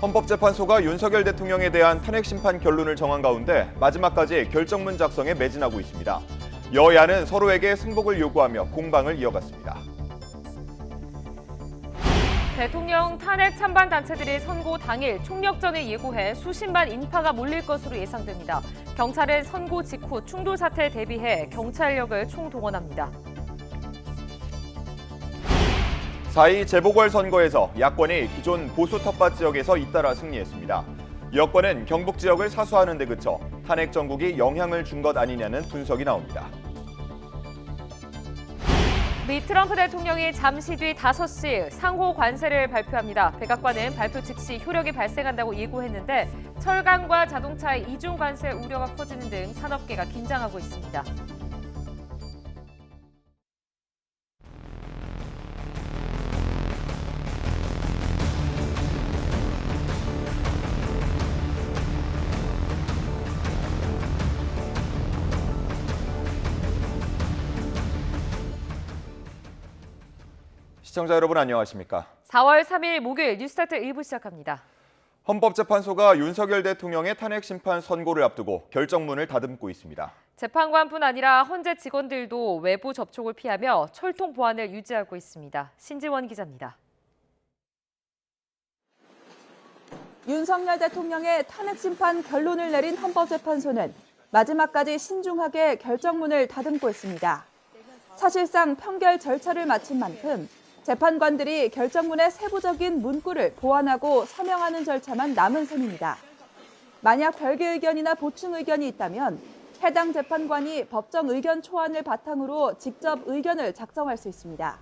헌법재판소가 윤석열 대통령에 대한 탄핵 심판 결론을 정한 가운데 마지막까지 결정문 작성에 매진하고 있습니다. 여야는 서로에게 승복을 요구하며 공방을 이어갔습니다. 대통령 탄핵 찬반 단체들이 선고 당일 총력전을 예고해 수십만 인파가 몰릴 것으로 예상됩니다. 경찰은 선고 직후 충돌 사태에 대비해 경찰력을 총동원합니다. 4.2 재보궐선거에서 야권이 기존 보수 텃밭 지역에서 잇따라 승리했습니다. 여권은 경북 지역을 사수하는 데 그쳐 탄핵 정국이 영향을 준 것 아니냐는 분석이 나옵니다. 미 트럼프 대통령이 잠시 뒤 5시 상호 관세를 발표합니다. 백악관은 발표 즉시 효력이 발생한다고 예고했는데 철강과 자동차의 이중 관세 우려가 커지는 등 산업계가 긴장하고 있습니다. 시청자 여러분 안녕하십니까? 4월 3일 목요일 뉴스타트 1부 시작합니다. 헌법재판소가 윤석열 대통령의 탄핵 심판 선고를 앞두고 결정문을 다듬고 있습니다. 재판관뿐 아니라 헌재 직원들도 외부 접촉을 피하며 철통 보안을 유지하고 있습니다. 신지원 기자입니다. 윤석열 대통령의 탄핵 심판 결론을 내린 헌법재판소는 마지막까지 신중하게 결정문을 다듬고 있습니다. 사실상 평결 절차를 마친 만큼 재판관들이 결정문의 세부적인 문구를 보완하고 서명하는 절차만 남은 셈입니다. 만약 별개 의견이나 보충 의견이 있다면 해당 재판관이 법정 의견 초안을 바탕으로 직접 의견을 작성할 수 있습니다.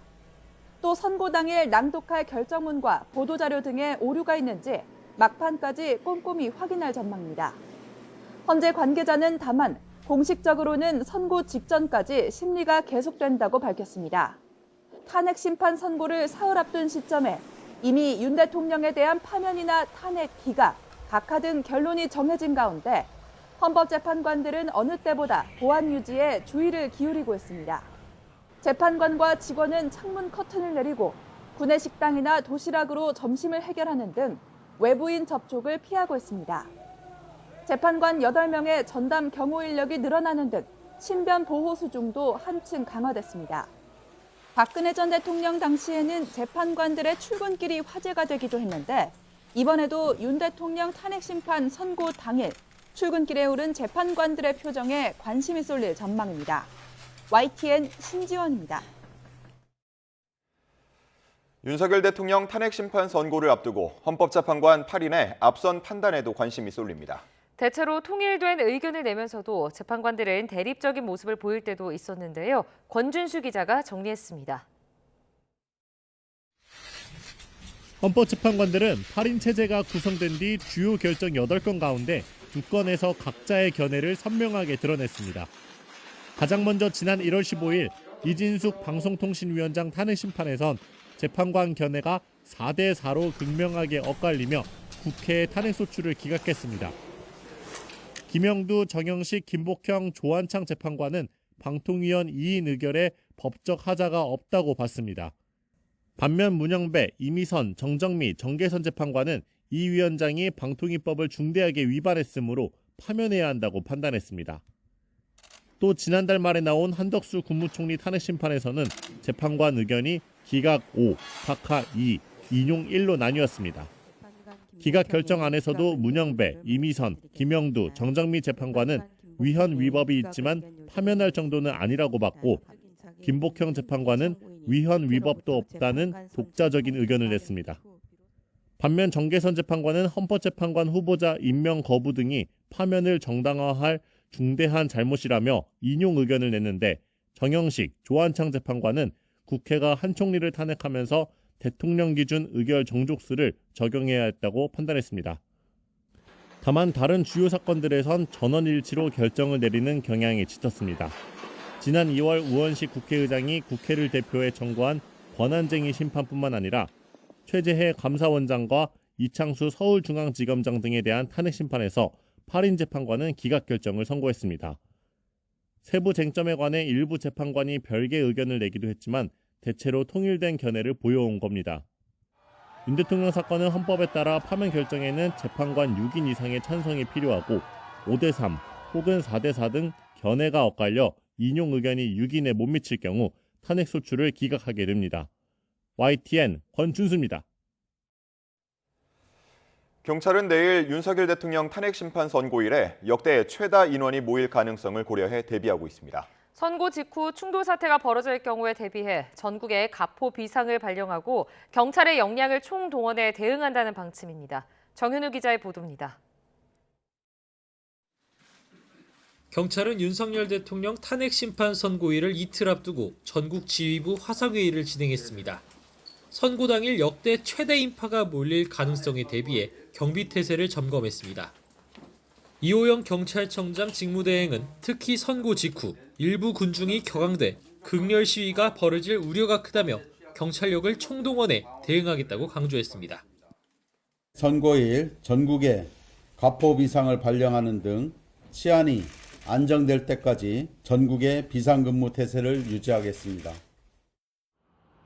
또 선고 당일 낭독할 결정문과 보도자료 등에 오류가 있는지 막판까지 꼼꼼히 확인할 전망입니다. 헌재 관계자는 다만 공식적으로는 선고 직전까지 심리가 계속된다고 밝혔습니다. 탄핵 심판 선고를 사흘 앞둔 시점에 이미 윤 대통령에 대한 파면이나 탄핵 기각, 각하 등 결론이 정해진 가운데 헌법재판관들은 어느 때보다 보안 유지에 주의를 기울이고 있습니다. 재판관과 직원은 창문 커튼을 내리고 구내식당이나 도시락으로 점심을 해결하는 등 외부인 접촉을 피하고 있습니다. 재판관 8명의 전담 경호 인력이 늘어나는 등 신변 보호 수중도 한층 강화됐습니다. 박근혜 전 대통령 당시에는 재판관들의 출근길이 화제가 되기도 했는데 이번에도 윤 대통령 탄핵 심판 선고 당일 출근길에 오른 재판관들의 표정에 관심이 쏠릴 전망입니다. YTN 신지원입니다. 윤석열 대통령 탄핵 심판 선고를 앞두고 헌법재판관 8인의 앞선 판단에도 관심이 쏠립니다. 대체로 통일된 의견을 내면서도 재판관들은 대립적인 모습을 보일 때도 있었는데요. 권준수 기자가 정리했습니다. 헌법재판관들은 8인 체제가 구성된 뒤 주요 결정 8건 가운데 2건에서 각자의 견해를 선명하게 드러냈습니다. 가장 먼저 지난 1월 15일 이진숙 방송통신위원장 탄핵 심판에선 재판관 견해가 4대4로 극명하게 엇갈리며 국회의 탄핵 소추를 기각했습니다. 김영두, 정영식, 김복형, 조한창 재판관은 방통위원 2인 의결에 법적 하자가 없다고 봤습니다. 반면 문영배, 이미선, 정정미, 정계선 재판관은 이 위원장이 방통위법을 중대하게 위반했으므로 파면해야 한다고 판단했습니다. 또 지난달 말에 나온 한덕수 국무총리 탄핵 심판에서는 재판관 의견이 기각 5, 각하 2, 인용 1로 나뉘었습니다. 기각 결정안에서도 문영배, 이미선, 김영두, 정정미 재판관은 위헌 위법이 있지만 파면할 정도는 아니라고 봤고 김복형 재판관은 위헌 위법도 없다는 독자적인 의견을 냈습니다. 반면 정계선 재판관은 헌법재판관 후보자 임명 거부 등이 파면을 정당화할 중대한 잘못이라며 인용 의견을 냈는데 정영식, 조한창 재판관은 국회가 한 총리를 탄핵하면서 대통령 기준 의결 정족수를 적용해야 했다고 판단했습니다. 다만 다른 주요 사건들에선 전원일치로 결정을 내리는 경향이 짙었습니다. 지난 2월 우원식 국회의장이 국회를 대표해 청구한 권한쟁의 심판뿐만 아니라 최재해 감사원장과 이창수 서울중앙지검장 등에 대한 탄핵 심판에서 8인 재판관은 기각 결정을 선고했습니다. 세부 쟁점에 관해 일부 재판관이 별개 의견을 내기도 했지만 대체로 통일된 견해를 보여온 겁니다. 윤 대통령 사건은 헌법에 따라 파면 결정에는 재판관 6인 이상의 찬성이 필요하고 5대3 혹은 4대4 등 견해가 엇갈려 인용 의견이 6인에 못 미칠 경우 탄핵 소추를 기각하게 됩니다. YTN 권준수입니다. 경찰은 내일 윤석열 대통령 탄핵 심판 선고일에 역대 최다 인원이 모일 가능성을 고려해 대비하고 있습니다. 선고 직후 충돌 사태가 벌어질 경우에 대비해 전국에 가포 비상을 발령하고 경찰의 역량을 총동원해 대응한다는 방침입니다. 정현우 기자의 보도입니다. 경찰은 윤석열 대통령 탄핵 심판 선고일을 이틀 앞두고 전국 지휘부 화상회의를 진행했습니다. 선고 당일 역대 최대 인파가 몰릴 가능성에 대비해 경비태세를 점검했습니다. 이호영 경찰청장 직무대행은 특히 선고 직후 일부 군중이 격앙돼 극렬 시위가 벌어질 우려가 크다며 경찰력을 총동원해 대응하겠다고 강조했습니다. 선고일 전국에 가포 비상을 발령하는 등 치안이 안정될 때까지 전국에 비상근무 태세를 유지하겠습니다.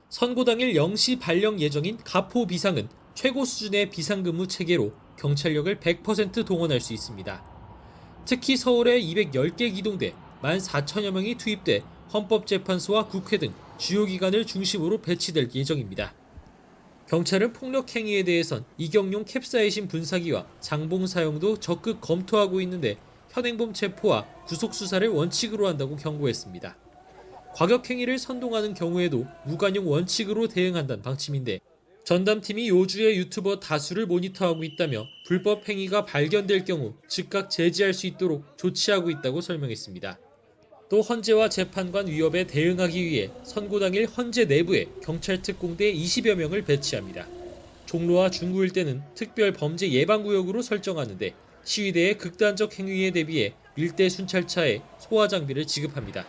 선고 당일 0시 발령 예정인 가포 비상은 최고 수준의 비상근무 체계로 경찰력을 100% 동원할 수 있습니다. 특히 서울에 210개 기동대 14,000여 명이 투입돼 헌법재판소와 국회 등 주요 기관을 중심으로 배치될 예정입니다. 경찰은 폭력 행위에 대해선 이경용 캡사이신 분사기와 장봉 사용도 적극 검토하고 있는데 현행범 체포와 구속 수사를 원칙으로 한다고 경고했습니다. 과격 행위를 선동하는 경우에도 무관용 원칙으로 대응한다는 방침인데 전담팀이 요주의 유튜버 다수를 모니터하고 있다며 불법 행위가 발견될 경우 즉각 제지할 수 있도록 조치하고 있다고 설명했습니다. 또 헌재와 재판관 위협에 대응하기 위해 선고 당일 헌재 내부에 경찰 특공대 20여 명을 배치합니다. 종로와 중구 일대는 특별 범죄 예방구역으로 설정하는데 시위대의 극단적 행위에 대비해 일대 순찰차에 소화 장비를 지급합니다.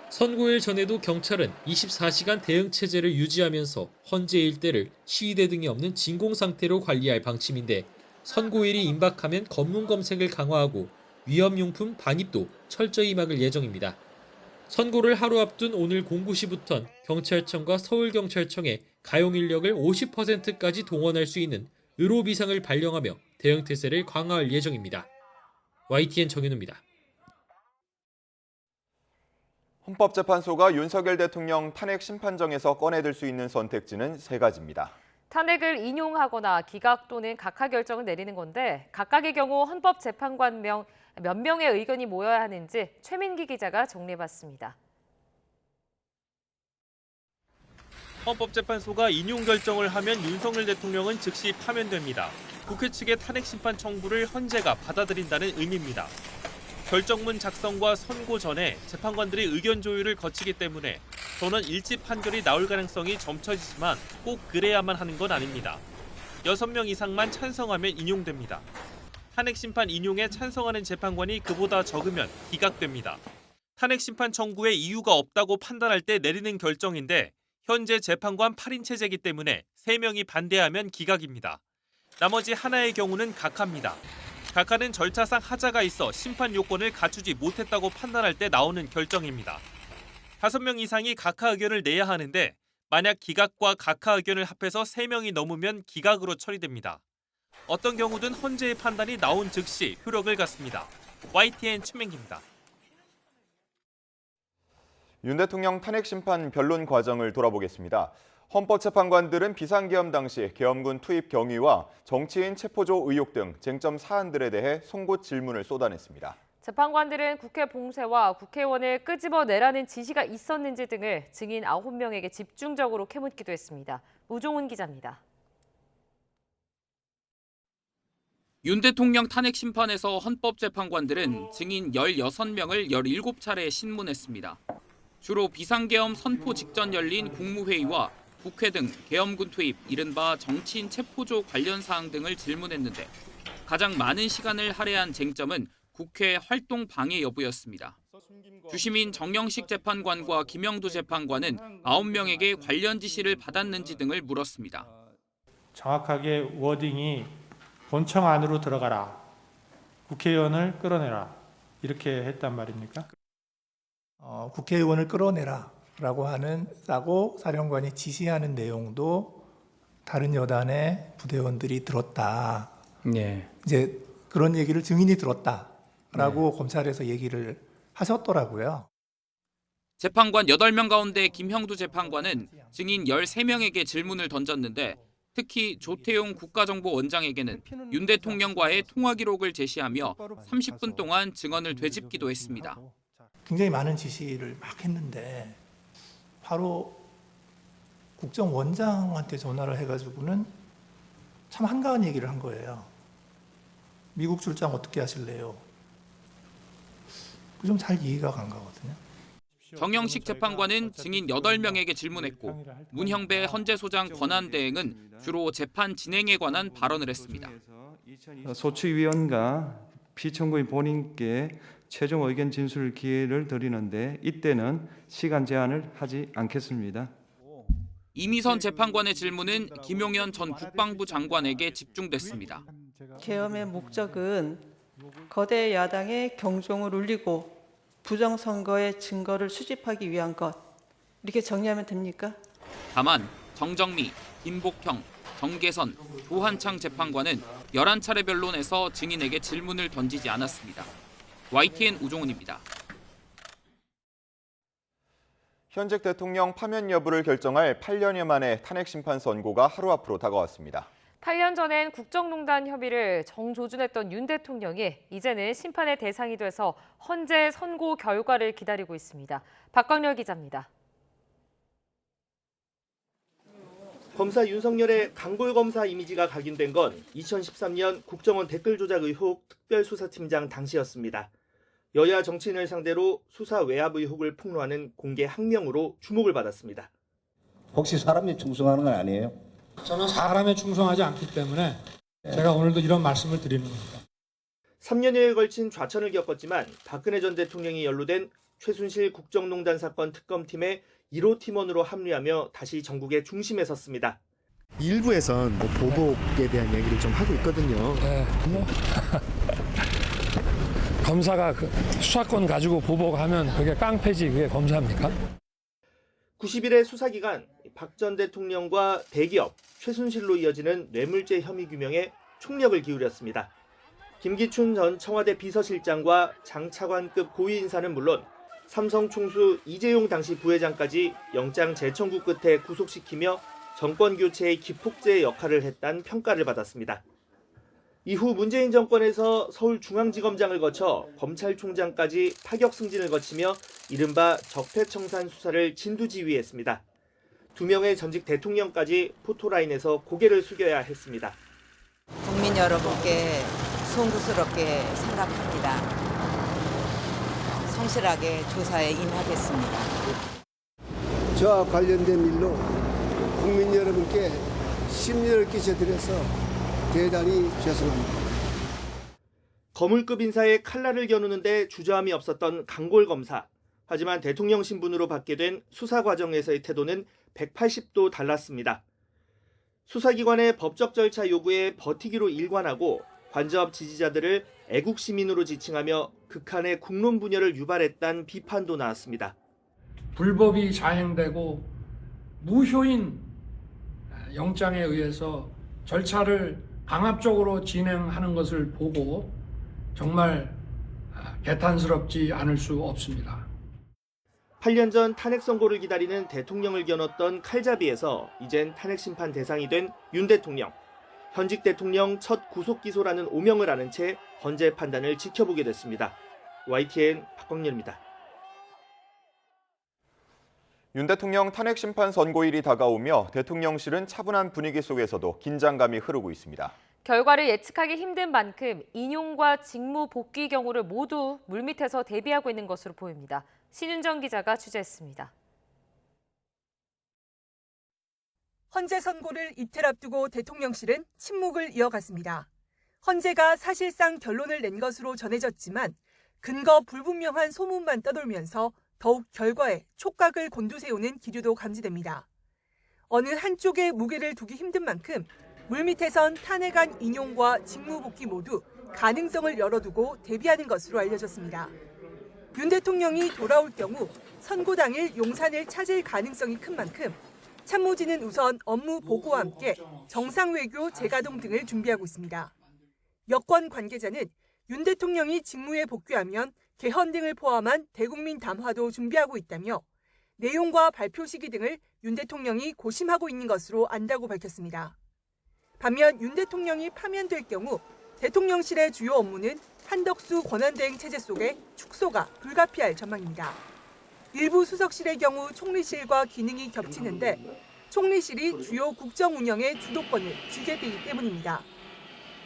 선고일 전에도 경찰은 24시간 대응 체제를 유지하면서 헌재 일대를 시위대 등이 없는 진공 상태로 관리할 방침인데 선고일이 임박하면 검문 검색을 강화하고 위험용품 반입도 철저히 막을 예정입니다. 선고를 하루 앞둔 오늘 09시부턴 경찰청과 서울경찰청에 가용 인력을 50%까지 동원할 수 있는 의료비상을 발령하며 대응태세를 강화할 예정입니다. YTN 정현우입니다. 헌법재판소가 윤석열 대통령 탄핵 심판정에서 꺼내들 수 있는 선택지는 3가지입니다. 탄핵을 인용하거나 기각 또는 각하 결정을 내리는 건데 각각의 경우 헌법재판관 몇 명의 의견이 모여야 하는지 최민기 기자가 정리해봤습니다. 헌법재판소가 인용 결정을 하면 윤석열 대통령은 즉시 파면됩니다. 국회 측의 탄핵 심판 청구를 헌재가 받아들인다는 의미입니다. 결정문 작성과 선고 전에 재판관들이 의견 조율을 거치기 때문에 저는 일치 판결이 나올 가능성이 점쳐지지만 꼭 그래야만 하는 건 아닙니다. 6명 이상만 찬성하면 인용됩니다. 탄핵 심판 인용에 찬성하는 재판관이 그보다 적으면 기각됩니다. 탄핵 심판 청구에 이유가 없다고 판단할 때 내리는 결정인데 현재 재판관 8인 체제이기 때문에 3명이 반대하면 기각입니다. 나머지 하나의 경우는 각하입니다. 각하는 절차상 하자가 있어 심판 요건을 갖추지 못했다고 판단할 때 나오는 결정입니다. 5명 이상이 각하 의견을 내야 하는데 만약 기각과 각하 의견을 합해서 3명이 넘으면 기각으로 처리됩니다. 어떤 경우든 헌재의 판단이 나온 즉시 효력을 갖습니다. YTN 최민기입니다. 윤 대통령 탄핵 심판 변론 과정을 돌아보겠습니다. 헌법재판관들은 비상계엄 당시 계엄군 투입 경위와 정치인 체포조 의혹 등 쟁점 사안들에 대해 송곳 질문을 쏟아냈습니다. 재판관들은 국회 봉쇄와 국회의원을 끄집어내라는 지시가 있었는지 등을 증인 9명에게 집중적으로 캐묻기도 했습니다. 우종훈 기자입니다. 윤 대통령 탄핵 심판에서 헌법재판관들은 증인 16명을 17차례 신문했습니다. 주로 비상계엄 선포 직전 열린 국무회의와 국회 등 계엄군 투입, 이른바 정치인 체포조 관련 사항 등을 질문했는데 가장 많은 시간을 할애한 쟁점은 국회 활동 방해 여부였습니다. 주심인 정영식 재판관과 김영두 재판관은 9명에게 관련 지시를 받았는지 등을 물었습니다. 정확하게 워딩이 본청 안으로 들어가라, 국회의원을 끌어내라 이렇게 했단 말입니까? 국회의원을 끌어내라라고 하는 사고 사령관이 지시하는 내용도 다른 여단의 부대원들이 들었다. 네. 이제 그런 얘기를 증인이 들었다라고 검찰에서 얘기를 하셨더라고요. 재판관 8명 가운데 김형두 재판관은 증인 13명에게 질문을 던졌는데 특히 조태용 국가정보원장에게는 윤 대통령과의 통화 기록을 제시하며 30분 동안 증언을 되짚기도 했습니다. 굉장히 많은 지시를 막 했는데 바로 국정원장한테 전화를 해가지고는 참 한가한 얘기를 한 거예요. 미국 출장 어떻게 하실래요? 그 좀 잘 이해가 간 거거든요. 정영식 재판관은 증인 8명에게 질문했고 문형배 헌재소장 권한대행은 주로 재판 진행에 관한 발언을 했습니다. 소추위원과 피청구인 본인께 최종 의견 진술 기회를 드리는데 이때는 시간 제한을 하지 않겠습니다. 이미선 재판관의 질문은 김용현 전 국방부 장관에게 집중됐습니다. 계엄의 목적은 거대 야당의 경종을 울리고 부정선거의 증거를 수집하기 위한 것, 이렇게 정리하면 됩니까? 다만 정정미, 김복형, 정계선, 조한창 재판관은 11차례 변론에서 증인에게 질문을 던지지 않았습니다. YTN 우종훈입니다. 현직 대통령 파면 여부를 결정할 8년여 만에 탄핵 심판 선고가 하루 앞으로 다가왔습니다. 8년 전엔 국정농단 혐의를 정조준했던 윤 대통령이 이제는 심판의 대상이 돼서 헌재 선고 결과를 기다리고 있습니다. 박광렬 기자입니다. 검사 윤석열의 단골검사 이미지가 각인된 건 2013년 국정원 댓글 조작 의혹 특별수사팀장 당시였습니다. 여야 정치인을 상대로 수사 외압 의혹을 폭로하는 공개 항명으로 주목을 받았습니다. 혹시 사람에 충성하는 건 아니에요? 저는 사람에 충성하지 않기 때문에 제가 오늘도 이런 말씀을 드리는 겁니다. 3년여에 걸친 좌천을 겪었지만 박근혜 전 대통령이 연루된 최순실 국정농단 사건 특검팀의 1호 팀원으로 합류하며 다시 전국의 중심에 섰습니다. 일부에선 보복에 대한 얘기를 좀 하고 있거든요. 네, 검사가 수사권 가지고 보복하면 그게 깡패지 그게 검사입니까? 90일의 수사기간 박 전 대통령과 대기업 최순실로 이어지는 뇌물죄 혐의 규명에 총력을 기울였습니다. 김기춘 전 청와대 비서실장과 장 차관급 고위 인사는 물론 삼성 총수 이재용 당시 부회장까지 영장 재청구 끝에 구속시키며 정권 교체의 기폭제 역할을 했다는 평가를 받았습니다. 이후 문재인 정권에서 서울중앙지검장을 거쳐 검찰총장까지 파격 승진을 거치며 이른바 적폐청산 수사를 진두지휘했습니다. 2명의 전직 대통령까지 포토라인에서 고개를 숙여야 했습니다. 국민 여러분께 송구스럽게 생각합니다. 성실하게 조사에 임하겠습니다. 저와 관련된 일로 국민 여러분께 심려를 끼쳐드려서 대단히 죄송합니다. 거물급 인사의 칼날을 겨누는데 주저함이 없었던 강골 검사. 하지만 대통령 신분으로 받게 된 수사 과정에서의 태도는 180도 달랐습니다. 수사기관의 법적 절차 요구에 버티기로 일관하고 관저업 지지자들을 애국 시민으로 지칭하며 극한의 국론 분열을 유발했다는 비판도 나왔습니다. 불법이 자행되고 무효인 영장에 의해서 절차를 강압적으로 진행하는 것을 보고 정말 개탄스럽지 않을 수 없습니다. 8년 전 탄핵 선고를 기다리는 대통령을 겨눴던 칼잡이에서 이젠 탄핵 심판 대상이 된 윤 대통령. 현직 대통령 첫 구속 기소라는 오명을 아는 채 헌재 판단을 지켜보게 됐습니다. YTN 박광렬입니다. 윤 대통령 탄핵 심판 선고일이 다가오며 대통령실은 차분한 분위기 속에서도 긴장감이 흐르고 있습니다. 결과를 예측하기 힘든 만큼 인용과 직무 복귀 경우를 모두 물밑에서 대비하고 있는 것으로 보입니다. 신윤정 기자가 취재했습니다. 헌재 선고를 이틀 앞두고 대통령실은 침묵을 이어갔습니다. 헌재가 사실상 결론을 낸 것으로 전해졌지만 근거 불분명한 소문만 떠돌면서 더욱 결과에 촉각을 곤두세우는 기류도 감지됩니다. 어느 한쪽에 무게를 두기 힘든 만큼 물밑에선 탄핵안 인용과 직무복귀 모두 가능성을 열어두고 대비하는 것으로 알려졌습니다. 윤 대통령이 돌아올 경우 선고 당일 용산을 찾을 가능성이 큰 만큼 참모진은 우선 업무 보고와 함께 정상외교 재가동 등을 준비하고 있습니다. 여권 관계자는 윤 대통령이 직무에 복귀하면 개헌 등을 포함한 대국민 담화도 준비하고 있다며 내용과 발표 시기 등을 윤 대통령이 고심하고 있는 것으로 안다고 밝혔습니다. 반면 윤 대통령이 파면될 경우 대통령실의 주요 업무는 한덕수 권한대행 체제 속에 축소가 불가피할 전망입니다. 일부 수석실의 경우 총리실과 기능이 겹치는데 총리실이 주요 국정 운영의 주도권을 쥐게 되기 때문입니다.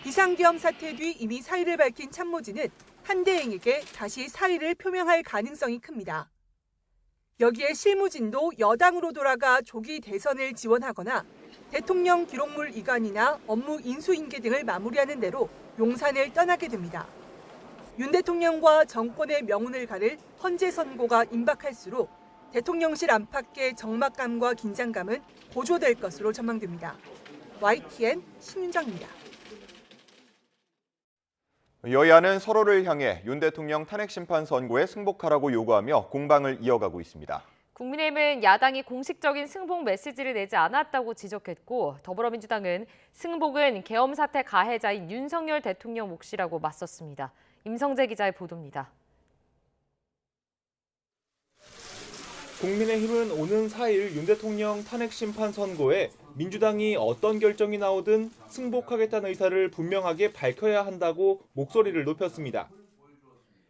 비상계엄 사태 뒤 이미 사의를 밝힌 참모진은 한 대행에게 다시 사의를 표명할 가능성이 큽니다. 여기에 실무진도 여당으로 돌아가 조기 대선을 지원하거나 대통령 기록물 이관이나 업무 인수인계 등을 마무리하는 대로 용산을 떠나게 됩니다. 윤 대통령과 정권의 명운을 가를 헌재 선고가 임박할수록 대통령실 안팎의 적막감과 긴장감은 고조될 것으로 전망됩니다. YTN 신윤정입니다. 여야는 서로를 향해 윤 대통령 탄핵 심판 선고에 승복하라고 요구하며 공방을 이어가고 있습니다. 국민의힘은 야당이 공식적인 승복 메시지를 내지 않았다고 지적했고 더불어민주당은 승복은 계엄 사태 가해자인 윤석열 대통령 몫이라고 맞섰습니다. 임성재 기자의 보도입니다. 국민의힘은 오는 4일 윤 대통령 탄핵 심판 선고에 민주당이 어떤 결정이 나오든 승복하겠다는 의사를 분명하게 밝혀야 한다고 목소리를 높였습니다.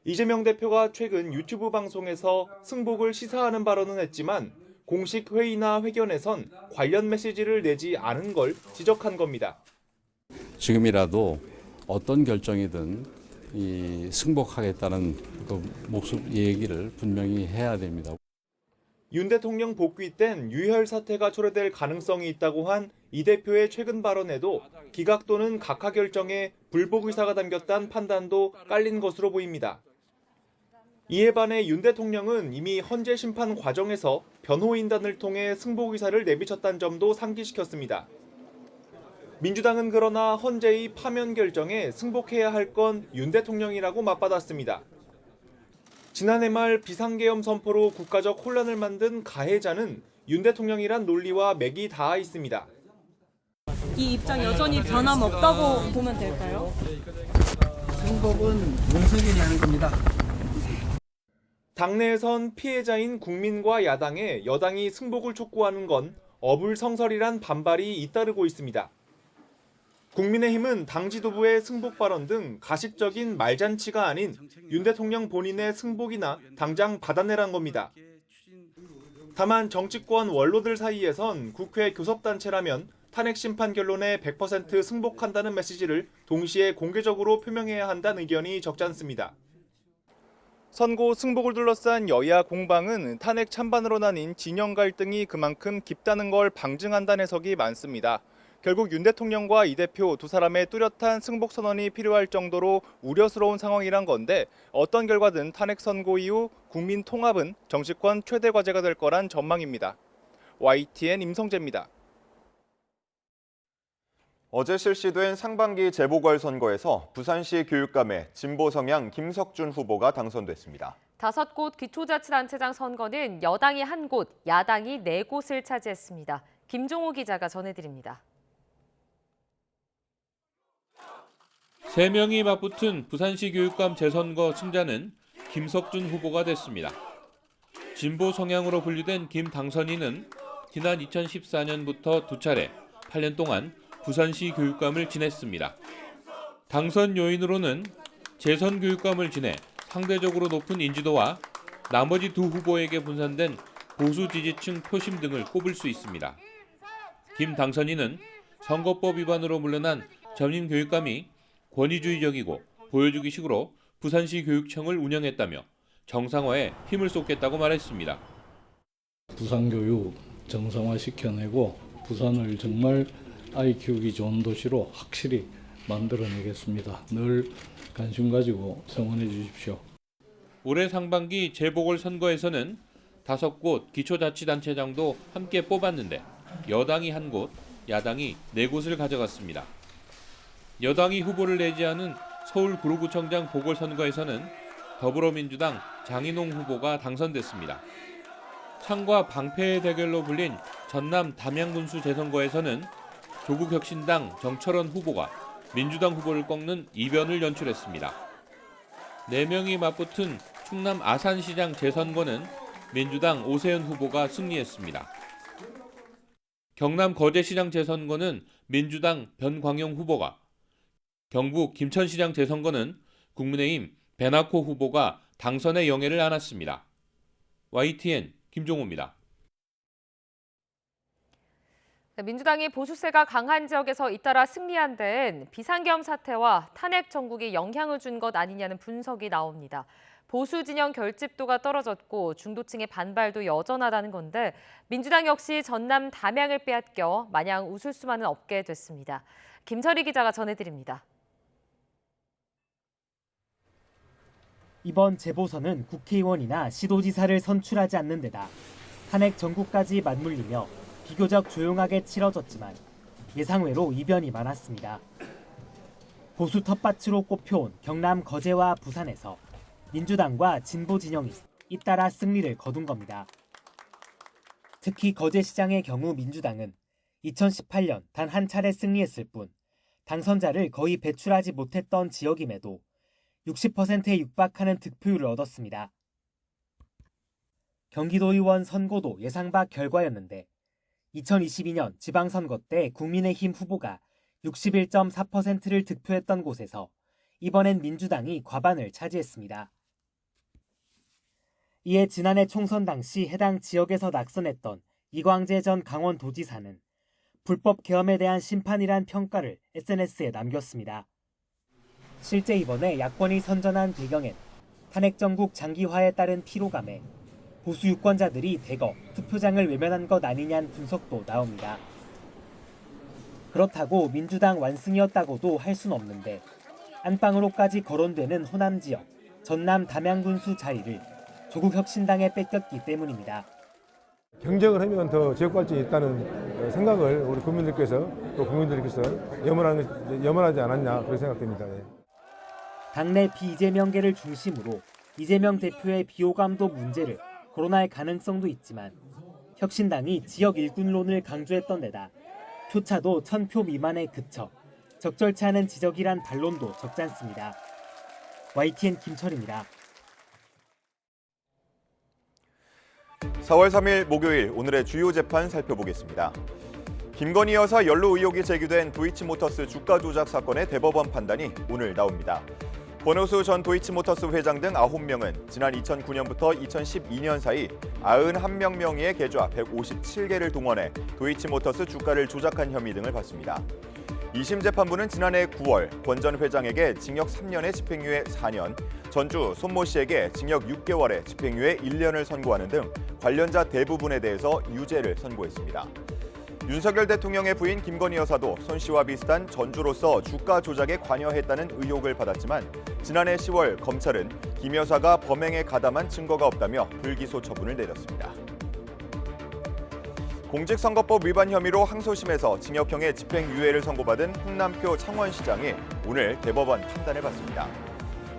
이재명 대표가 최근 유튜브 방송에서 승복을 시사하는 발언은 했지만 공식 회의나 회견에선 관련 메시지를 내지 않은 걸 지적한 겁니다. 지금이라도 어떤 결정이든 승복하겠다는 얘기를 분명히 해야 됩니다. 윤 대통령 복귀 땐 유혈 사태가 초래될 가능성이 있다고 한 이 대표의 최근 발언에도 기각 또는 각하 결정에 불복 의사가 담겼다는 판단도 깔린 것으로 보입니다. 이에 반해 윤 대통령은 이미 헌재 심판 과정에서 변호인단을 통해 승복 의사를 내비쳤다는 점도 상기시켰습니다. 민주당은 그러나 헌재의 파면 결정에 승복해야 할 건 윤 대통령이라고 맞받았습니다. 지난해 말 비상계엄 선포로 국가적 혼란을 만든 가해자는 윤 대통령이란 논리와 맥이 닿아 있습니다. 이 입장 여전히 변함없다고 보면 될까요? 승복은 윤석열이 하는 겁니다. 당내에선 피해자인 국민과 야당에 여당이 승복을 촉구하는 건 어불성설이란 반발이 잇따르고 있습니다. 국민의힘은 당 지도부의 승복 발언 등 가식적인 말잔치가 아닌 윤 대통령 본인의 승복이나 당장 받아내란 겁니다. 다만 정치권 원로들 사이에선 국회 교섭단체라면 탄핵 심판 결론에 100% 승복한다는 메시지를 동시에 공개적으로 표명해야 한다는 의견이 적지 않습니다. 선고 승복을 둘러싼 여야 공방은 탄핵 찬반으로 나뉜 진영 갈등이 그만큼 깊다는 걸 방증한다는 해석이 많습니다. 결국 윤 대통령과 이 대표 두 사람의 뚜렷한 승복 선언이 필요할 정도로 우려스러운 상황이란 건데 어떤 결과든 탄핵 선고 이후 국민 통합은 정치권 최대 과제가 될 거란 전망입니다. YTN 임성재입니다. 어제 실시된 상반기 재보궐선거에서 부산시 교육감의 진보 성향 김석준 후보가 당선됐습니다. 5곳 기초자치단체장 선거는 여당이 1곳, 야당이 4곳을 차지했습니다. 김종호 기자가 전해드립니다. 3명이 맞붙은 부산시 교육감 재선거 승자는 김석준 후보가 됐습니다. 진보 성향으로 분류된 김 당선인은 지난 2014년부터 2차례 8년 동안 부산시 교육감을 지냈습니다. 당선 요인으로는 재선 교육감을 지내 상대적으로 높은 인지도와 나머지 두 후보에게 분산된 보수 지지층 표심 등을 꼽을 수 있습니다. 김 당선인은 선거법 위반으로 물러난 전임 교육감이 권위주의적이고 보여주기식으로 부산시 교육청을 운영했다며 정상화에 힘을 쏟겠다고 말했습니다. 부산교육 정상화시켜내고 부산을 정말 아이 키우기 좋은 도시로 확실히 만들어내겠습니다. 늘 관심 가지고 성원해 주십시오. 올해 상반기 재보궐선거에서는 5곳 기초자치단체장도 함께 뽑았는데 여당이 1곳, 야당이 4곳을 가져갔습니다. 여당이 후보를 내지 않은 서울구로구청장 보궐선거에서는 더불어민주당 장인홍 후보가 당선됐습니다. 창과 방패의 대결로 불린 전남 담양군수 재선거에서는 조국혁신당 정철원 후보가 민주당 후보를 꺾는 이변을 연출했습니다. 4명이 맞붙은 충남 아산시장 재선거는 민주당 오세훈 후보가 승리했습니다. 경남 거제시장 재선거는 민주당 변광용 후보가, 경북 김천시장 재선거는 국민의힘 배나코 후보가 당선의 영예를 안았습니다. YTN 김종호입니다. 민주당이 보수세가 강한 지역에서 잇따라 승리한 데엔 비상계엄 사태와 탄핵 정국이 영향을 준 것 아니냐는 분석이 나옵니다. 보수 진영 결집도가 떨어졌고 중도층의 반발도 여전하다는 건데 민주당 역시 전남 담양을 빼앗겨 마냥 웃을 수만은 없게 됐습니다. 김철희 기자가 전해드립니다. 이번 재보선은 국회의원이나 시도지사를 선출하지 않는 데다 탄핵 전국까지 맞물리며 비교적 조용하게 치러졌지만 예상외로 이변이 많았습니다. 보수 텃밭으로 꼽혀온 경남 거제와 부산에서 민주당과 진보 진영이 잇따라 승리를 거둔 겁니다. 특히 거제시장의 경우 민주당은 2018년 단 한 차례 승리했을 뿐 당선자를 거의 배출하지 못했던 지역임에도 60%에 육박하는 득표율을 얻었습니다. 경기도의원 선거도 예상 밖 결과였는데 2022년 지방선거 때 국민의힘 후보가 61.4%를 득표했던 곳에서 이번엔 민주당이 과반을 차지했습니다. 이에 지난해 총선 당시 해당 지역에서 낙선했던 이광재 전 강원도지사는 불법 계엄에 대한 심판이란 평가를 SNS에 남겼습니다. 실제 이번에 야권이 선전한 배경엔 탄핵 정국 장기화에 따른 피로감에 보수 유권자들이 대거 투표장을 외면한 것 아니냐는 분석도 나옵니다. 그렇다고 민주당 완승이었다고도 할 순 없는데 안방으로까지 거론되는 호남 지역 전남 담양군수 자리를 조국혁신당에 뺏겼기 때문입니다. 경쟁을 하면 더 지역 발전이 있다는 생각을 우리 국민들께서 또 국민들께서 염원하지 않았냐 그렇게 생각됩니다. 당내 비이재명계를 중심으로 이재명 대표의 비호감도 문제를 거론할 가능성도 있지만 혁신당이 지역 일꾼론을 강조했던 데다 표차도 1000표 미만에 그쳐 적절치 않은 지적이란 반론도 적지 않습니다. YTN 김철입니다. 4월 3일 목요일 오늘의 주요 재판 살펴보겠습니다. 김건희 여사 연루 의혹이 제기된 도이치모터스 주가 조작 사건의 대법원 판단이 오늘 나옵니다. 권오수 전 도이치모터스 회장 등 9명은 지난 2009년부터 2012년 사이 91명 명의의 계좌 157개를 동원해 도이치모터스 주가를 조작한 혐의 등을 받습니다. 2심 재판부는 지난해 9월 권 전 회장에게 징역 3년에 집행유예 4년, 전주 손모 씨에게 징역 6개월에 집행유예 1년을 선고하는 등 관련자 대부분에 대해서 유죄를 선고했습니다. 윤석열 대통령의 부인 김건희 여사도 손 씨와 비슷한 전주로서 주가 조작에 관여했다는 의혹을 받았지만 지난해 10월 검찰은 김 여사가 범행에 가담한 증거가 없다며 불기소 처분을 내렸습니다. 공직선거법 위반 혐의로 항소심에서 징역형의 집행유예를 선고받은 홍남표 창원시장이 오늘 대법원 판단을 받습니다.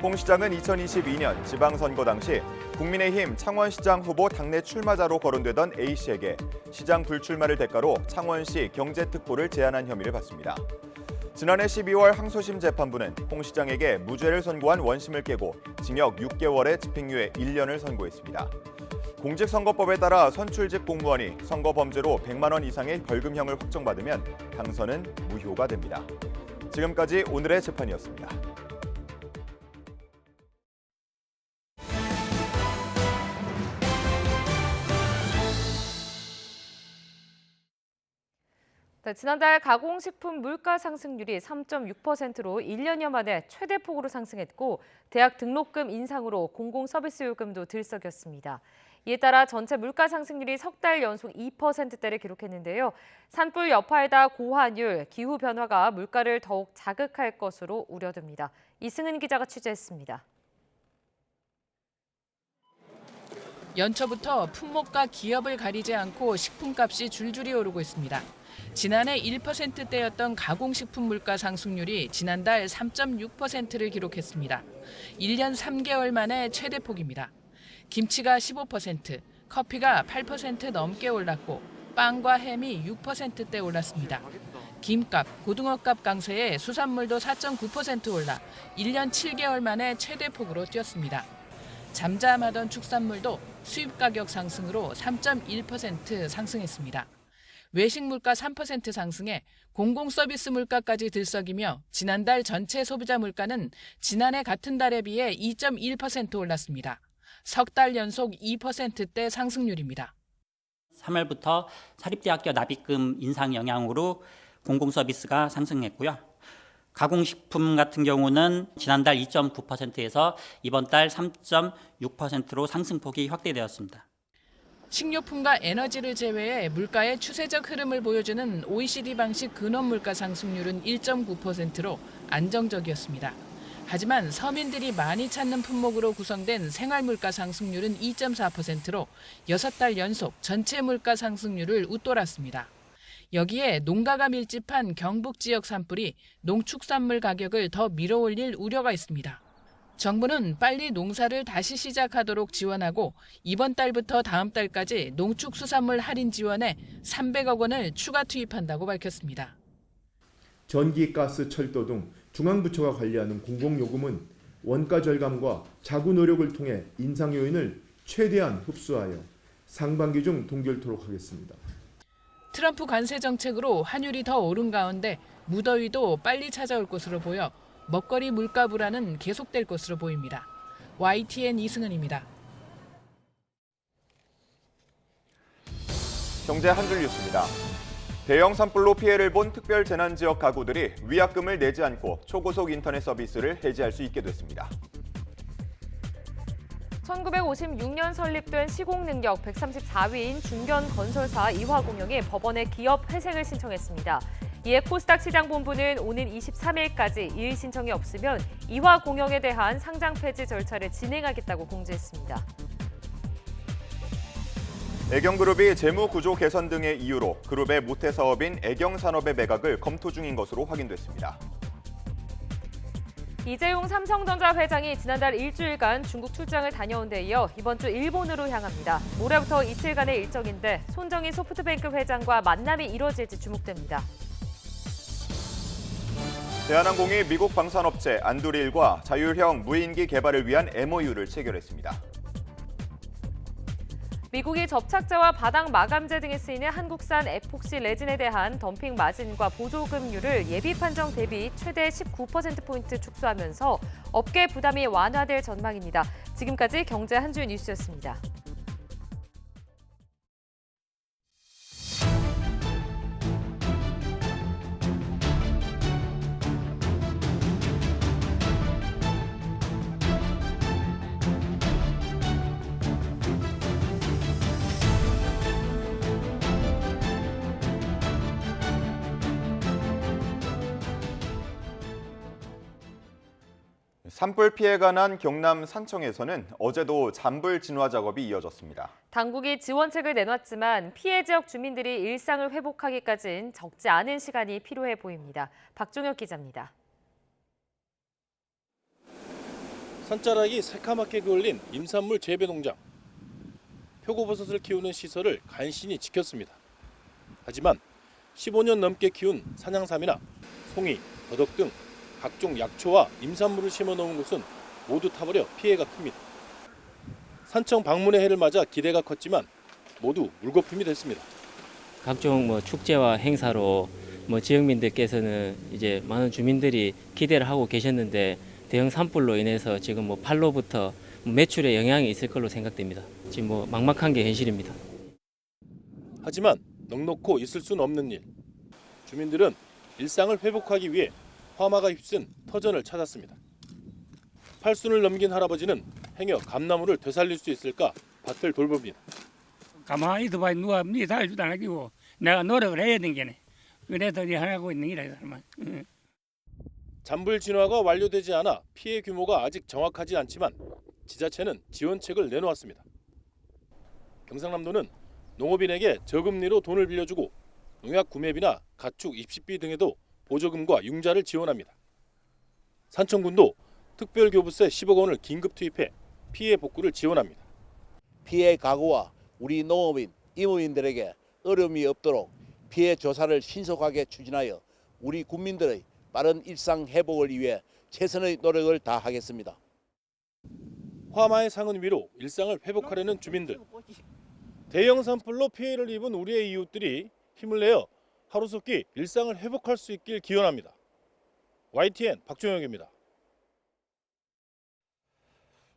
홍 시장은 2022년 지방선거 당시 국민의힘 창원시장 후보 당내 출마자로 거론되던 A씨에게 시장 불출마를 대가로 창원시 경제특보를 제안한 혐의를 받습니다. 지난해 12월 항소심 재판부는 홍 시장에게 무죄를 선고한 원심을 깨고 징역 6개월에 집행유예 1년을 선고했습니다. 공직선거법에 따라 선출직 공무원이 선거 범죄로 100만 원 이상의 벌금형을 확정받으면 당선은 무효가 됩니다. 지금까지 오늘의 재판이었습니다. 네, 지난달 가공식품 물가 상승률이 3.6%로 1년여 만에 최대폭으로 상승했고 대학 등록금 인상으로 공공서비스요금도 들썩였습니다. 이에 따라 전체 물가 상승률이 석 달 연속 2%대를 기록했는데요. 산불 여파에다 고환율, 기후 변화가 물가를 더욱 자극할 것으로 우려됩니다. 이승은 기자가 취재했습니다. 연초부터 품목과 기업을 가리지 않고 식품값이 줄줄이 오르고 있습니다. 지난해 1%대였던 가공식품 물가 상승률이 지난달 3.6%를 기록했습니다. 1년 3개월 만에 최대폭입니다. 김치가 15%, 커피가 8% 넘게 올랐고 빵과 햄이 6%대 올랐습니다. 김값, 고등어값 강세에 수산물도 4.9% 올라 1년 7개월 만에 최대폭으로 뛰었습니다. 잠잠하던 축산물도 수입 가격 상승으로 3.1% 상승했습니다. 외식 물가 3% 상승에 공공 서비스 물가까지 들썩이며 지난달 전체 소비자 물가는 지난해 같은 달에 비해 2.1% 올랐습니다. 석 달 연속 2%대 상승률입니다. 3월부터 사립대학교 납입금 인상 영향으로 공공 서비스가 상승했고요. 가공식품 같은 경우는 지난달 2.9%에서 이번 달 3.6%로 상승폭이 확대되었습니다. 식료품과 에너지를 제외해 물가의 추세적 흐름을 보여주는 OECD 방식 근원 물가 상승률은 1.9%로 안정적이었습니다. 하지만 서민들이 많이 찾는 품목으로 구성된 생활 물가 상승률은 2.4%로 6달 연속 전체 물가 상승률을 웃돌았습니다. 여기에 농가가 밀집한 경북 지역 산불이 농축산물 가격을 더 밀어올릴 우려가 있습니다. 정부는 빨리 농사를 다시 시작하도록 지원하고 이번 달부터 다음 달까지 농축수산물 할인 지원에 300억 원을 추가 투입한다고 밝혔습니다. 전기, 가스, 철도 등 중앙부처가 관리하는 공공요금은 원가 절감과 자구 노력을 통해 인상 요인을 최대한 흡수하여 상반기 중 동결토록 하겠습니다. 트럼프 관세 정책으로 환율이 더 오른 가운데 무더위도 빨리 찾아올 것으로 보여 먹거리 물가 불안은 계속될 것으로 보입니다. YTN 이승은입니다. 경제 한 줄 뉴스입니다. 대형 산불로 피해를 본 특별 재난 지역 가구들이 위약금을 내지 않고 초고속 인터넷 서비스를 해지할 수 있게 됐습니다. 1956년 설립된 시공능력 134위인 중견건설사 이화공영이 법원에 기업 회생을 신청했습니다. 이에 코스닥 시장본부는 오는 23일까지 이의 신청이 없으면 이화공영에 대한 상장 폐지 절차를 진행하겠다고 공지했습니다. 애경그룹이 재무 구조 개선 등의 이유로 그룹의 모태 사업인 애경산업의 매각을 검토 중인 것으로 확인됐습니다. 이재용 삼성전자 회장이 지난달 일주일간 중국 출장을 다녀온 데 이어 이번 주 일본으로 향합니다. 모레부터 이틀간의 일정인데 손정희 소프트뱅크 회장과 만남이 이뤄질지 주목됩니다. 대한항공이 미국 방산업체 안두릴과 자율형 무인기 개발을 위한 MOU를 체결했습니다. 미국이 접착제와 바닥 마감재 등에 쓰이는 한국산 에폭시 레진에 대한 덤핑 마진과 보조금률을 예비 판정 대비 최대 19%포인트 축소하면서 업계 부담이 완화될 전망입니다. 지금까지 경제 한 줄 뉴스였습니다. 산불 피해가 난 경남 산청에서는 어제도 잔불 진화 작업이 이어졌습니다. 당국이 지원책을 내놨지만 피해 지역 주민들이 일상을 회복하기까지는 적지 않은 시간이 필요해 보입니다. 박종혁 기자입니다. 산자락이 새카맣게 그을린 임산물 재배 농장. 표고버섯을 키우는 시설을 간신히 지켰습니다. 하지만 15년 넘게 키운 산양삼이나 송이, 더덕 등 각종 약초와 임산물을 심어놓은 곳은 모두 타버려 피해가 큽니다. 산청 방문의 해를 맞아 기대가 컸지만 모두 물거품이 됐습니다. 각종 축제와 행사로 지역민들께서는 이제 많은 주민들이 기대를 하고 계셨는데 대형 산불로 인해서 지금 판로부터 매출에 영향이 있을 걸로 생각됩니다. 지금 막막한 게 현실입니다. 하지만 넉넉고 있을 수는 없는 일. 주민들은 일상을 회복하기 위해 화마가 휩쓴 터전을 찾았습니다. 팔순을 넘긴 할아버지는 행여 감나무를 되살릴 수 있을까 밭을 돌봅니다. 가만히 있어봐 누가 네 살주도 안 하고 내가 노력을 해야 되는 게네. 그래서 하고 있는 일이야. 잔불 진화가 완료되지 않아 피해 규모가 아직 정확하지 않지만 지자체는 지원책을 내놓았습니다. 경상남도는 농업인에게 저금리로 돈을 빌려주고 농약 구매비나 가축 입식비 등에도 보조금과 융자를 지원합니다. 산청군도 특별교부세 10억 원을 긴급 투입해 피해 복구를 지원합니다. 피해 가구와 우리 농업인, 임업인들에게 어려움이 없도록 피해 조사를 신속하게 추진하여 우리 국민들의 빠른 일상 회복을 위해 최선의 노력을 다하겠습니다. 화마의 상흔 위로 일상을 회복하려는 주민들. 대형 산불로 피해를 입은 우리의 이웃들이 힘을 내어 하루속히 일상을 회복할 수 있길 기원합니다. YTN 박종혁입니다.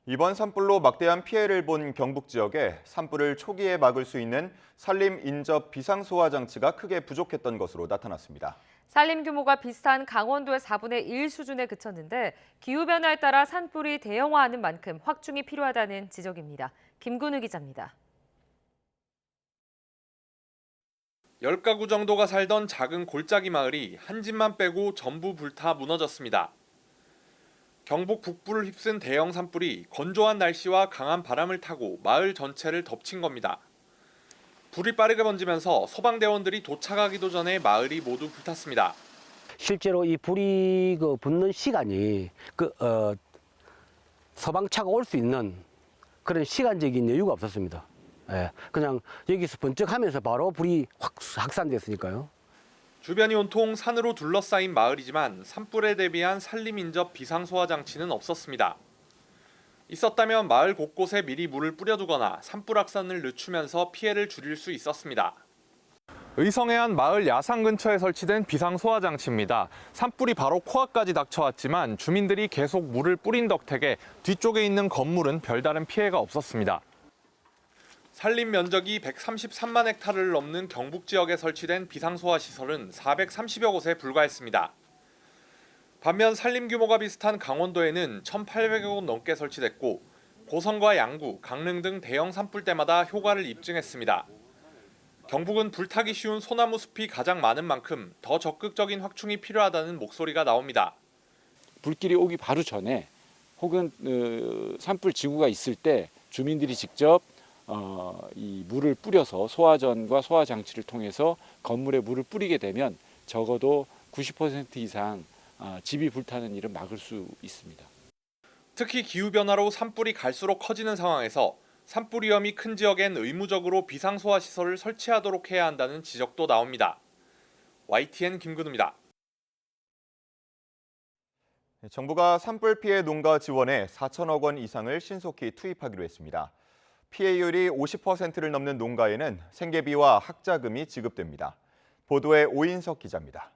이번 산불로 막대한 피해를 본 경북 지역에 산불을 초기에 막을 수 있는 산림 인접 비상소화 장치가 크게 부족했던 것으로 나타났습니다. 산림 규모가 비슷한 강원도의 4분의 1 수준에 그쳤는데 기후변화에 따라 산불이 대형화하는 만큼 확충이 필요하다는 지적입니다. 김근우 기자입니다. 10가구 정도가 살던 작은 골짜기 마을이 한 집만 빼고 전부 불타 무너졌습니다. 경북 북부를 휩쓴 대형 산불이 건조한 날씨와 강한 바람을 타고 마을 전체를 덮친 겁니다. 불이 빠르게 번지면서 소방대원들이 도착하기도 전에 마을이 모두 불탔습니다. 실제로 이 불이 붙는 시간이 소방차가 올 수 있는 그런 시간적인 여유가 없었습니다. 예, 그냥 여기서 번쩍하면서 바로 불이 확 확산됐으니까요. 주변이 온통 산으로 둘러싸인 마을이지만 산불에 대비한 산림 인접 비상소화 장치는 없었습니다. 있었다면 마을 곳곳에 미리 물을 뿌려두거나 산불 확산을 늦추면서 피해를 줄일 수 있었습니다. 의성의 한 마을 야산 근처에 설치된 비상소화 장치입니다. 산불이 바로 코앞까지 닥쳐왔지만 주민들이 계속 물을 뿌린 덕택에 뒤쪽에 있는 건물은 별다른 피해가 없었습니다. 산림 면적이 133만 헥타르를 넘는 경북 지역에 설치된 비상소화 시설은 430여 곳에 불과했습니다. 반면 산림 규모가 비슷한 강원도에는 1,800여 곳 넘게 설치됐고 고성과 양구, 강릉 등 대형 산불 때마다 효과를 입증했습니다. 경북은 불타기 쉬운 소나무 숲이 가장 많은 만큼 더 적극적인 확충이 필요하다는 목소리가 나옵니다. 불길이 오기 바로 전에 혹은 산불 지구가 있을 때 주민들이 직접 이 물을 뿌려서 소화전과 소화 장치를 통해서 건물에 물을 뿌리게 되면 적어도 90% 이상 집이 불타는 일은 막을 수 있습니다. 특히 기후변화로 산불이 갈수록 커지는 상황에서 산불 위험이 큰 지역엔 의무적으로 비상소화 시설을 설치하도록 해야 한다는 지적도 나옵니다. YTN 김근우입니다. 정부가 산불 피해 농가 지원에 4천억 원 이상을 신속히 투입하기로 했습니다. 피해율이 50%를 넘는 농가에는 생계비와 학자금이 지급됩니다. 보도에 오인석 기자입니다.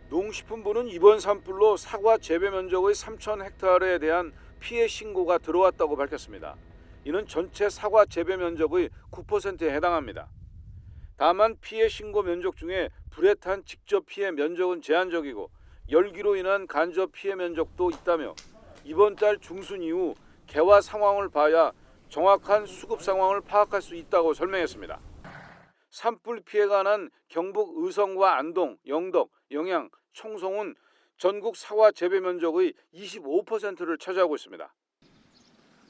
농식품부는 이번 산불로 사과 재배 면적의 3천 헥타르에 대한 피해 신고가 들어왔다고 밝혔습니다. 이는 전체 사과 재배 면적의 9%에 해당합니다. 다만 피해 신고 면적 중에 불에 탄 직접 피해 면적은 제한적이고 열기로 인한 간접 피해 면적도 있다며 이번 달 중순 이후 개화 상황을 봐야 정확한 수급 상황을 파악할 수 있다고 설명했습니다. 산불 피해가 난 경북 의성과 안동, 영덕, 영양, 청송은 전국 사과 재배 면적의 25%를 차지하고 있습니다.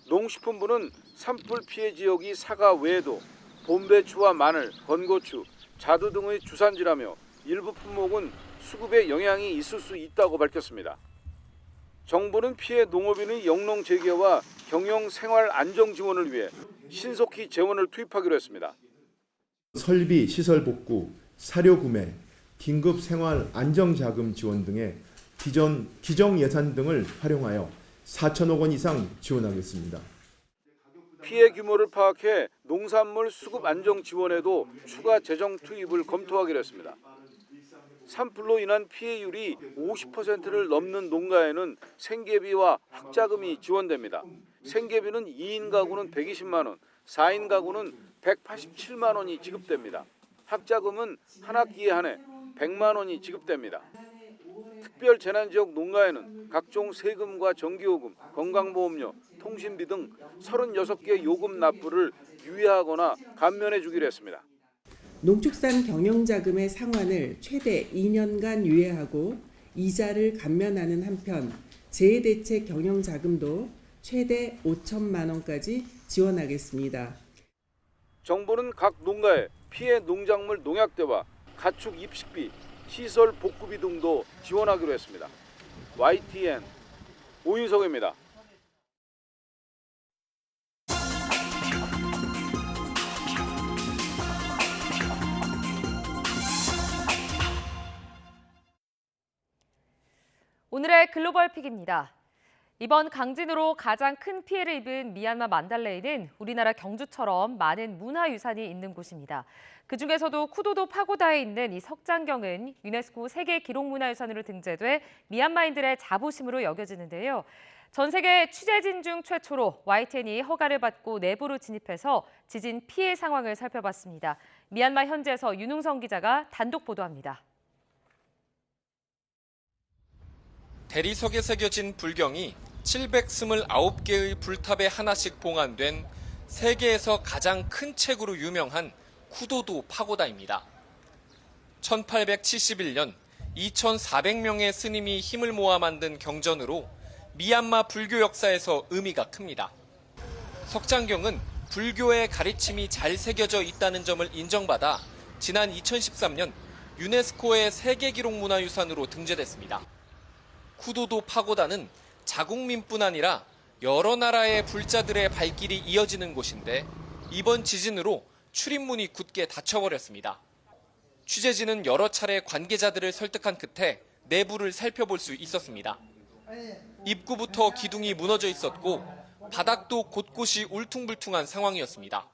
농식품부는 산불 피해 지역이 사과 외에도 봄배추와 마늘, 건고추, 자두 등의 주산지라며 일부 품목은 수급에 영향이 있을 수 있다고 밝혔습니다. 정부는 피해 농업인의 영농 재개와 경영 생활 안정 지원을 위해 신속히 재원을 투입하기로 했습니다. 설비, 시설 복구, 사료 구매, 긴급 생활 안정 자금 지원 등의 기정 예산 등을 활용하여 4천억 원 이상 지원하겠습니다. 피해 규모를 파악해 농산물 수급 안정 지원에도 추가 재정 투입을 검토하기로 했습니다. 산불로 인한 피해율이 50%를 넘는 농가에는 생계비와 학자금이 지원됩니다. 생계비는 2인 가구는 120만 원, 4인 가구는 187만 원이 지급됩니다. 학자금은 한 학기에 한해 100만 원이 지급됩니다. 특별 재난지역 농가에는 각종 세금과 전기요금, 건강보험료, 통신비 등 36개 요금 납부를 유예하거나 감면해 주기로 했습니다. 농축산 경영자금의 상환을 최대 2년간 유예하고 이자를 감면하는 한편 재해대책 경영자금도 최대 5천만 원까지 지원하겠습니다. 정부는 각 농가에 피해 농작물 농약대와 가축 입식비, 시설 복구비 등도 지원하기로 했습니다. YTN 오인석입니다. 오늘의 글로벌 픽입니다. 이번 강진으로 가장 큰 피해를 입은 미얀마 만달레이는 우리나라 경주처럼 많은 문화유산이 있는 곳입니다. 그중에서도 쿠도도 파고다에 있는 이 석장경은 유네스코 세계 기록문화유산으로 등재돼 미얀마인들의 자부심으로 여겨지는데요. 전 세계 취재진 중 최초로 YTN이 허가를 받고 내부로 진입해서 지진 피해 상황을 살펴봤습니다. 미얀마 현지에서 윤웅성 기자가 단독 보도합니다. 대리석에 새겨진 불경이 729개의 불탑에 하나씩 봉안된 세계에서 가장 큰 책으로 유명한 쿠도도 파고다입니다. 1871년 2,400명의 스님이 힘을 모아 만든 경전으로 미얀마 불교 역사에서 의미가 큽니다. 석장경은 불교의 가르침이 잘 새겨져 있다는 점을 인정받아 지난 2013년 유네스코의 세계기록문화유산으로 등재됐습니다. 쿠도도 파고다는 자국민뿐 아니라 여러 나라의 불자들의 발길이 이어지는 곳인데 이번 지진으로 출입문이 굳게 닫혀버렸습니다. 취재진은 여러 차례 관계자들을 설득한 끝에 내부를 살펴볼 수 있었습니다. 입구부터 기둥이 무너져 있었고 바닥도 곳곳이 울퉁불퉁한 상황이었습니다.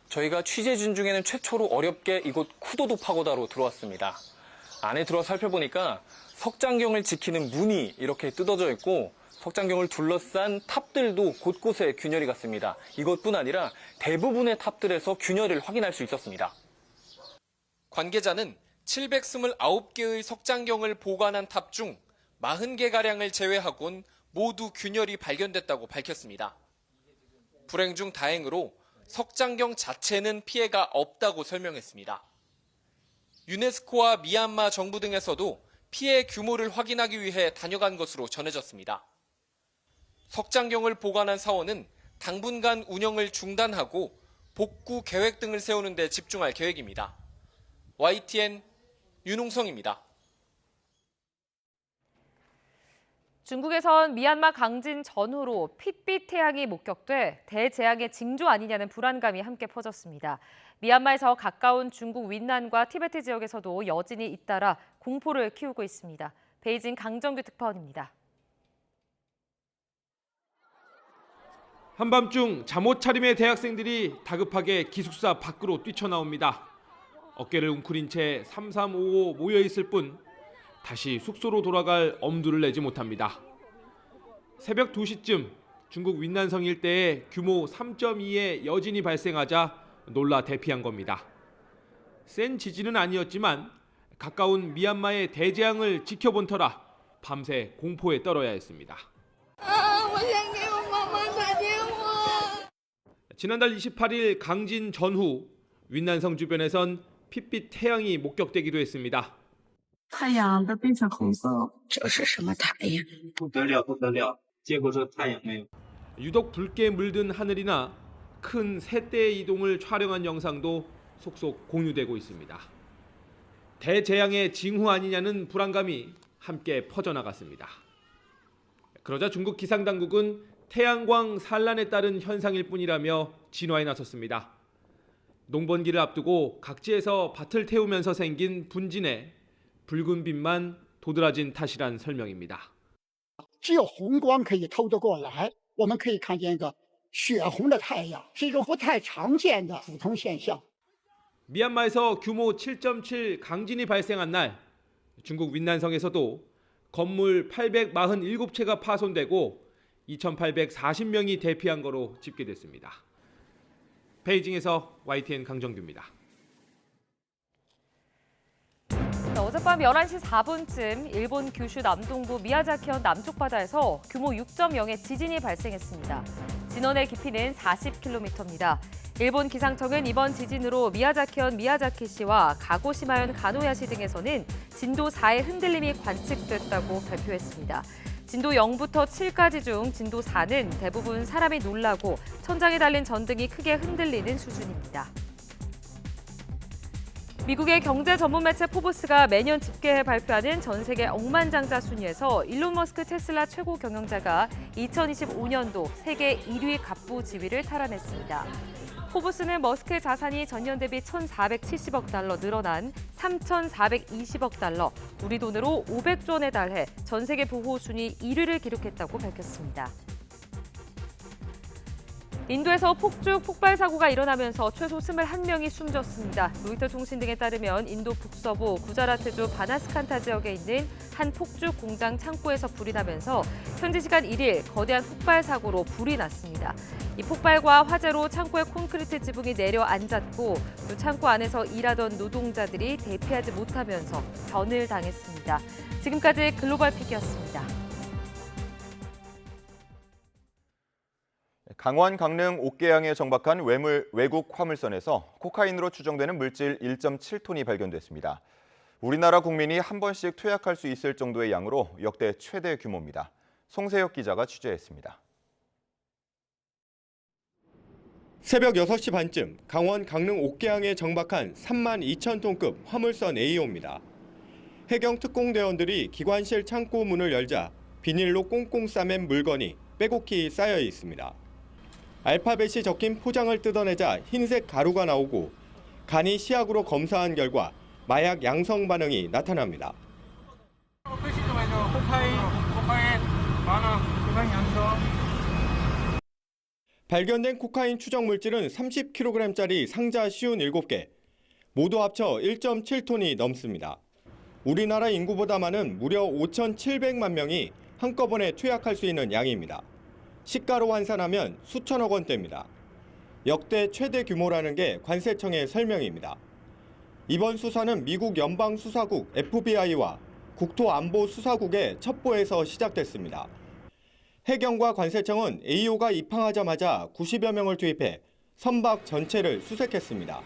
저희가 취재진 중에는 최초로 어렵게 이곳 쿠도도 파고다로 들어왔습니다. 안에 들어와 살펴보니까 석장경을 지키는 문이 이렇게 뜯어져 있고 석장경을 둘러싼 탑들도 곳곳에 균열이 갔습니다. 이것뿐 아니라 대부분의 탑들에서 균열을 확인할 수 있었습니다. 관계자는 729개의 석장경을 보관한 탑 중 40개가량을 제외하곤 모두 균열이 발견됐다고 밝혔습니다. 불행 중 다행으로 석장경 자체는 피해가 없다고 설명했습니다. 유네스코와 미얀마 정부 등에서도 피해 규모를 확인하기 위해 다녀간 것으로 전해졌습니다. 석장경을 보관한 사원은 당분간 운영을 중단하고 복구 계획 등을 세우는 데 집중할 계획입니다. YTN 윤웅성입니다. 중국에선 미얀마 강진 전후로 핏빛 태양이 목격돼 대재앙의 징조 아니냐는 불안감이 함께 퍼졌습니다. 미얀마에서 가까운 중국 윈난과 티베트 지역에서도 여진이 잇따라 공포를 키우고 있습니다. 베이징 강정규 특파원입니다. 한밤중 잠옷 차림의 대학생들이 다급하게 기숙사 밖으로 뛰쳐나옵니다. 어깨를 웅크린 채 3355 모여있을 뿐 다시 숙소로 돌아갈 엄두를 내지 못합니다. 새벽 2시쯤 중국 윈난성 일대에 규모 3.2의 여진이 발생하자 놀라 대피한 겁니다. 센 지진은 아니었지만 가까운 미얀마의 대재앙을 지켜본 터라 밤새 공포에 떨어야 했습니다. 지난달 28일 강진 전후 윈난성 주변에선 핏빛 태양이 목격되기도 했습니다. 太阳都变成红色，这是什么太阳？不得了，不得了！结果这太阳没有。 유독 붉게 물든 하늘이나 큰 새떼의 이동을 촬영한 영상도 속속 공유되고 있습니다. 대재앙의 징후 아니냐는 불안감이 함께 퍼져나갔습니다. 그러자 중국 기상당국은 태양광 산란에 따른 현상일 뿐이라며 진화에 나섰습니다. 농번기를 앞두고 각지에서 밭을 태우면서 생긴 분진에 붉은 빛만 도드라진 탓이란 설명입니다. 只有红光可以透得过来，我们可以看见一个血红的太阳，是一种不太常见的普通现象。 미얀마에서 규모 7.7 강진이 발생한 날 중국 윈난성에서도 건물 847채가 파손되고 2,840명이 대피한 거로 집계됐습니다. 베이징에서 YTN 강정규입니다. 어젯밤 11시 4분쯤 일본 규슈 남동부 미야자키현 남쪽 바다에서 규모 6.0의 지진이 발생했습니다. 진원의 깊이는 40km입니다. 일본 기상청은 이번 지진으로 미야자키현 미야자키시와 가고시마현 가노야시 등에서는 진도 4의 흔들림이 관측됐다고 발표했습니다. 진도 0부터 7까지 중 진도 4는 대부분 사람이 놀라고 천장에 달린 전등이 크게 흔들리는 수준입니다. 미국의 경제 전문 매체 포브스가 매년 집계해 발표하는 전 세계 억만장자 순위에서 일론 머스크 테슬라 최고 경영자가 2025년도 세계 1위 갑부 지위를 탈환했습니다. 포브스는 머스크의 자산이 전년 대비 1,470억 달러 늘어난 3,420억 달러, 우리 돈으로 500조 원에 달해 전 세계 보호 순위 1위를 기록했다고 밝혔습니다. 인도에서 폭발 사고가 일어나면서 최소 21명이 숨졌습니다. 로이터 통신 등에 따르면 인도 북서부 구자라트주 바나스칸타 지역에 있는 한 폭죽 공장 창고에서 불이 나면서 현지 시간 1일 거대한 폭발 사고로 불이 났습니다. 이 폭발과 화재로 창고의 콘크리트 지붕이 내려앉았고 또 창고 안에서 일하던 노동자들이 대피하지 못하면서 변을 당했습니다. 지금까지 글로벌 픽이었습니다. 강원 강릉 옥계양에 정박한 외국 화물선에서 코카인으로 추정되는 물질 1.7톤이 발견됐습니다. 우리나라 국민이 한 번씩 투약할 수 있을 정도의 양으로 역대 최대 규모입니다. 송세혁 기자가 취재했습니다. 새벽 6시 반쯤 강원 강릉 옥계양에 정박한 32,000톤급 화물선 A호입니다. 해경 특공대원들이 기관실 창고 문을 열자 비닐로 꽁꽁 싸맨 물건이 빼곡히 쌓여 있습니다. 알파벳이 적힌 포장을 뜯어내자 흰색 가루가 나오고 간이 시약으로 검사한 결과 마약 양성 반응이 나타납니다. 발견된 코카인 추정 물질은 30kg짜리 상자 57개, 모두 합쳐 1.7톤이 넘습니다. 우리나라 인구보다 많은 무려 5,700만 명이 한꺼번에 투약할 수 있는 양입니다. 시가로 환산하면 수천억 원대입니다. 역대 최대 규모라는 게 관세청의 설명입니다. 이번 수사는 미국 연방수사국 FBI와 국토안보수사국의 첩보에서 시작됐습니다. 해경과 관세청은 A호가 입항하자마자 90여 명을 투입해 선박 전체를 수색했습니다.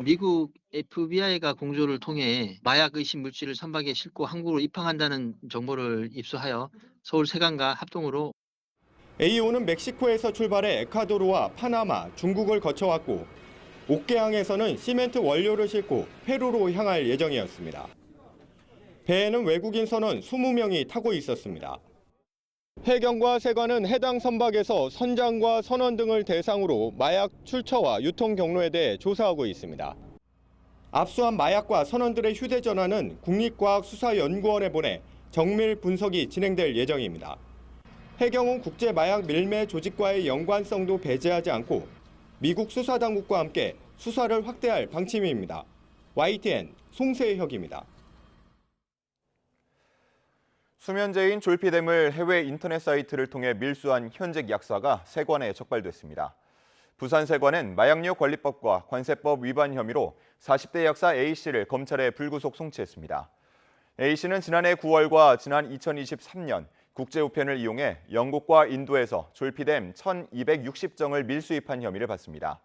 미국 FBI가 공조를 통해 마약 의심 물질을 선박에 싣고 한국으로 입항한다는 정보를 입수하여 서울 세관과 합동으로 A호는 멕시코에서 출발해 에콰도르와 파나마, 중국을 거쳐왔고 옥계항에서는 시멘트 원료를 싣고 페루로 향할 예정이었습니다. 배에는 외국인 선원 20명이 타고 있었습니다. 해경과 세관은 해당 선박에서 선장과 선원 등을 대상으로 마약 출처와 유통 경로에 대해 조사하고 있습니다. 압수한 마약과 선원들의 휴대전화는 국립과학수사연구원에 보내 정밀 분석이 진행될 예정입니다. 해경은 국제 마약 밀매 조직과의 연관성도 배제하지 않고 미국 수사당국과 함께 수사를 확대할 방침입니다. YTN 송세혁입니다. 수면제인 졸피뎀을 해외 인터넷 사이트를 통해 밀수한 현직 약사가 세관에 적발됐습니다. 부산세관은 마약류 관리법과 관세법 위반 혐의로 40대 약사 A씨를 검찰에 불구속 송치했습니다. A씨는 지난해 9월과 지난 2023년 국제우편을 이용해 영국과 인도에서 졸피뎀 1,260정을 밀수입한 혐의를 받습니다.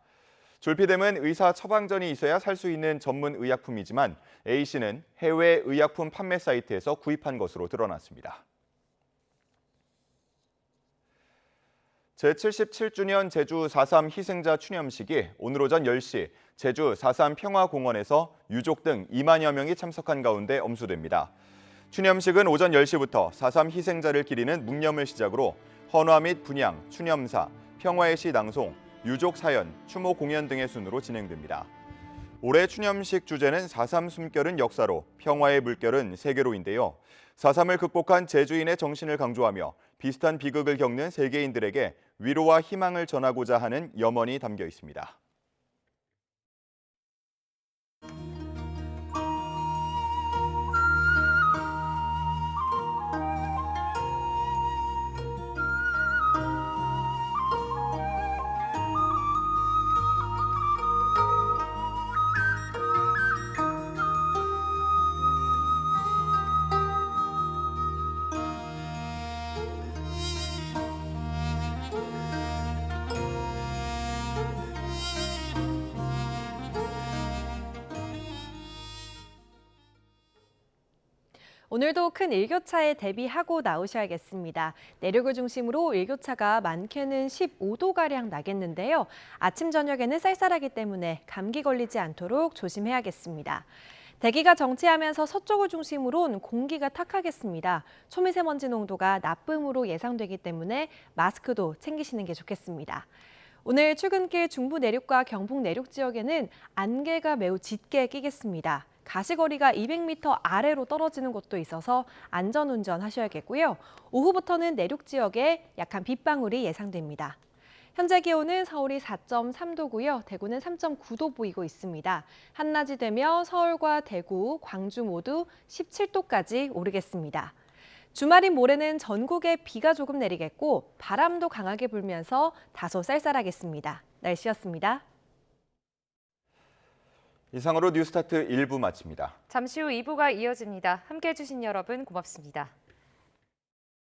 졸피뎀은 의사 처방전이 있어야 살 수 있는 전문 의약품이지만 A씨는 해외 의약품 판매 사이트에서 구입한 것으로 드러났습니다. 제77주년 제주 4.3 희생자 추념식이 오늘 오전 10시 제주 4.3 평화공원에서 유족 등 2만여 명이 참석한 가운데 엄수됩니다. 추념식은 오전 10시부터 4.3 희생자를 기리는 묵념을 시작으로 헌화 및 분향, 추념사, 평화의 시 낭송, 유족 사연, 추모 공연 등의 순으로 진행됩니다. 올해 추념식 주제는 4.3 숨결은 역사로, 평화의 물결은 세계로인데요. 4.3을 극복한 제주인의 정신을 강조하며 비슷한 비극을 겪는 세계인들에게 위로와 희망을 전하고자 하는 염원이 담겨 있습니다. 오늘도 큰 일교차에 대비하고 나오셔야겠습니다. 내륙을 중심으로 일교차가 많게는 15도가량 나겠는데요. 아침, 저녁에는 쌀쌀하기 때문에 감기 걸리지 않도록 조심해야겠습니다. 대기가 정체하면서 서쪽을 중심으로는 공기가 탁하겠습니다. 초미세먼지 농도가 나쁨으로 예상되기 때문에 마스크도 챙기시는 게 좋겠습니다. 오늘 출근길 중부 내륙과 경북 내륙 지역에는 안개가 매우 짙게 끼겠습니다. 가시거리가 200m 아래로 떨어지는 곳도 있어서 안전운전 하셔야겠고요. 오후부터는 내륙 지역에 약한 빗방울이 예상됩니다. 현재 기온은 서울이 4.3도고요. 대구는 3.9도 보이고 있습니다. 한낮이 되면 서울과 대구, 광주 모두 17도까지 오르겠습니다. 주말인 모레는 전국에 비가 조금 내리겠고 바람도 강하게 불면서 다소 쌀쌀하겠습니다. 날씨였습니다. 이상으로 뉴스타트 1부 마칩니다. 잠시 후 2부가 이어집니다. 함께해 주신 여러분 고맙습니다.